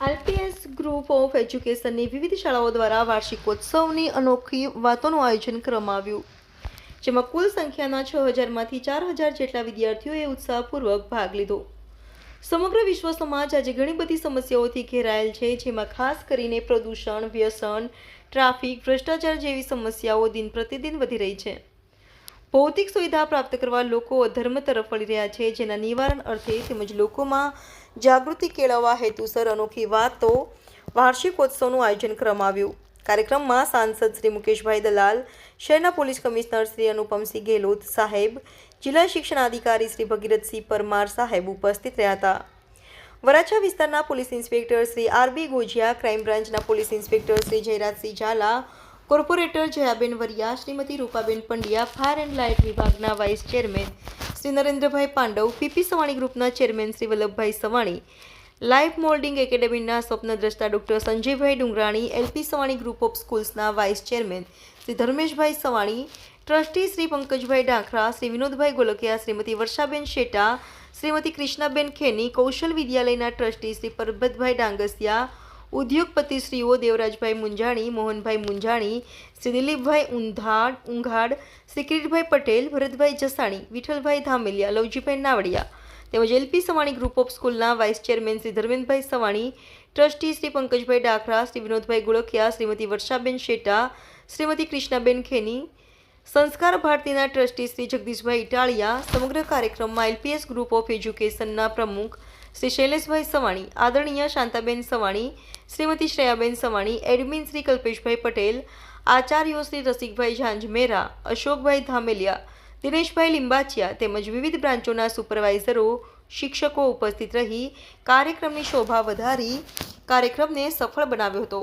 RPS group of એજ્યુકેશનની વિવિધ શાળાઓ દ્વારા વાર્ષિકોત્સવની અનોખી વાતોનું આયોજન કરવામાં આવ્યું, જેમાં કુલ સંખ્યાના 6,000માંથી 4,000 જેટલા વિદ્યાર્થીઓએ ઉત્સાહપૂર્વક ભાગ લીધો. સમગ્ર વિશ્વ સમાજ આજે ઘણી બધી સમસ્યાઓથી ઘેરાયેલ છે, જેમાં ખાસ કરીને પ્રદૂષણ, વ્યસન, ટ્રાફિક, ભ્રષ્ટાચાર જેવી સમસ્યાઓ દિન પ્રતિદિન વધી રહી છે. ભૌતિક સુવિધા પ્રાપ્ત કરવા લોકો અધર્મ તરફ વળી રહ્યા છે, જેના નિવારણ અર્થે તેમજ લોકોમાં જાગૃતિ કેળવવા હેતુસર અનોખી વાતો વાર્ષિકોત્સવનું આયોજન કરવામાં આવ્યું. કાર્યક્રમમાં સાંસદ શ્રી મુકેશભાઈ દલાલ, શહેરના પોલીસ કમિશનર શ્રી અનુપમસિંહ ગેહલોત સાહેબ, જિલ્લા શિક્ષણાધિકારી શ્રી ભગીરથસિંહ પરમાર સાહેબ ઉપસ્થિત રહ્યા હતા. વરાછા વિસ્તારના police inspector Shri R B. Gojiya, crime બ્રાન્ચના police inspector Shri Jayrajsinh Jhala, corporator Jayaben Variya, Shrimati Rupaben Pandya, fire and light વિભાગના vice chairman Shri Narendrabhai Pandav, PP Savani ગ્રુપના chairman Shri Vallabhbhai Savani, life moulding એકેડેમીના સ્વપ્નદ્રષ્ટા doctor Sanjaybhai Dungrani, LP Savani group of સ્કૂલ્સના vice chairman Shri Dharmeshbhai Savani, trustee Shri Pankajbhai Dakhara, Shri Vinodbhai Golakiya, Shrimati Varshaben Sheta, Shrimati Krishnaben Kheni, Kaushal વિદ્યાલયના ટ્રસ્ટી શ્રી પરબતભાઈ ડાંગસિયા, ઉદ્યોગપતિશ્રીઓ દેવરાજભાઈ મુંજાણી, મોહનભાઈ મુંજાણી, શ્રી દિલીપભાઈ ઊંઘાડ, શ્રી કિરીટભાઈ પટેલ, ભરતભાઈ જસાણી, વિઠ્ઠલભાઈ ધામેલિયા, લવજીભાઈ નાવડિયા તેમજ એલપી સવાણી ગ્રુપ ઓફ સ્કૂલના vice chairman Shri Dharmendrabhai Savani, trustee Shri Pankajbhai Dakhara, Shri Vinodbhai Golakiya, Shrimati Varshaben Sheta, Shrimati Krishnaben Kheni, Sanskar ભારતીના ટ્રસ્ટી શ્રી જગદીશભાઈ ઇટાળિયા. સમગ્ર કાર્યક્રમમાં એલપીએસ ગ્રુપ ઓફ એજ્યુકેશનના પ્રમુખ શ્રી શૈલેષભાઈ સવાણી, આદરણીય શાંતાબેન સવાણી, શ્રીમતી શ્રેયાબેન સવાણી, એડમિન શ્રી કલ્પેશભાઈ પટેલ, આચાર્યો શ્રી રસિકભાઈ ઝાંઝમેરા, અશોકભાઈ ધામેલિયા, દિનેશભાઈ લિંબાચિયા તેમજ વિવિધ બ્રાન્ચોના સુપરવાઇઝરો, શિક્ષકો ઉપસ્થિત રહી કાર્યક્રમની શોભા વધારી કાર્યક્રમને સફળ બનાવ્યો હતો.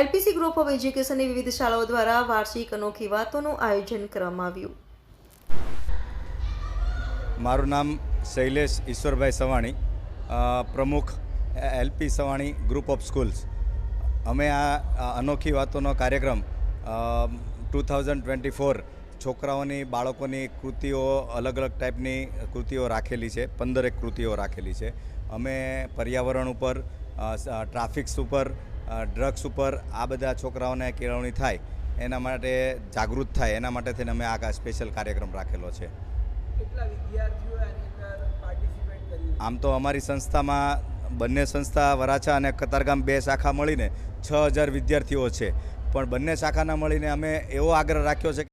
એલપીસી ગ્રુપ ઓફ એજ્યુકેશનની વિવિધ શાળાઓ દ્વારા વાર્ષિક અનોખી વાતોનું આયોજન કરવામાં આવ્યું. મારું નામ શૈલેષ ઈશ્વરભાઈ સવાણી, પ્રમુખ LP Savani group of schools. અમે આ અનોખી વાતોનો કાર્યક્રમ 2024 છોકરાઓની બાળકોની કૃતિઓ, અલગ અલગ ટાઈપની કૃતિઓ રાખેલી છે. 15 કૃતિઓ રાખેલી છે. અમે પર્યાવરણ ઉપર, ટ્રાફિક્સ ઉપર, ડ્રગ્સ ઉપર આ બધા છોકરાઓને કેળવણી થાય એના માટે, જાગૃત થાય એના માટે થઈને અમે આ સ્પેશિયલ કાર્યક્રમ રાખેલો છે. આમ તો અમારી સંસ્થામાં બંને સંસ્થા વરાછા અને કતારગામ 2 શાખા મળીને 6,000 વિદ્યાર્થીઓ છે, પણ બંને શાખાના મળીને અમે એવો આગ્રહ રાખ્યો છે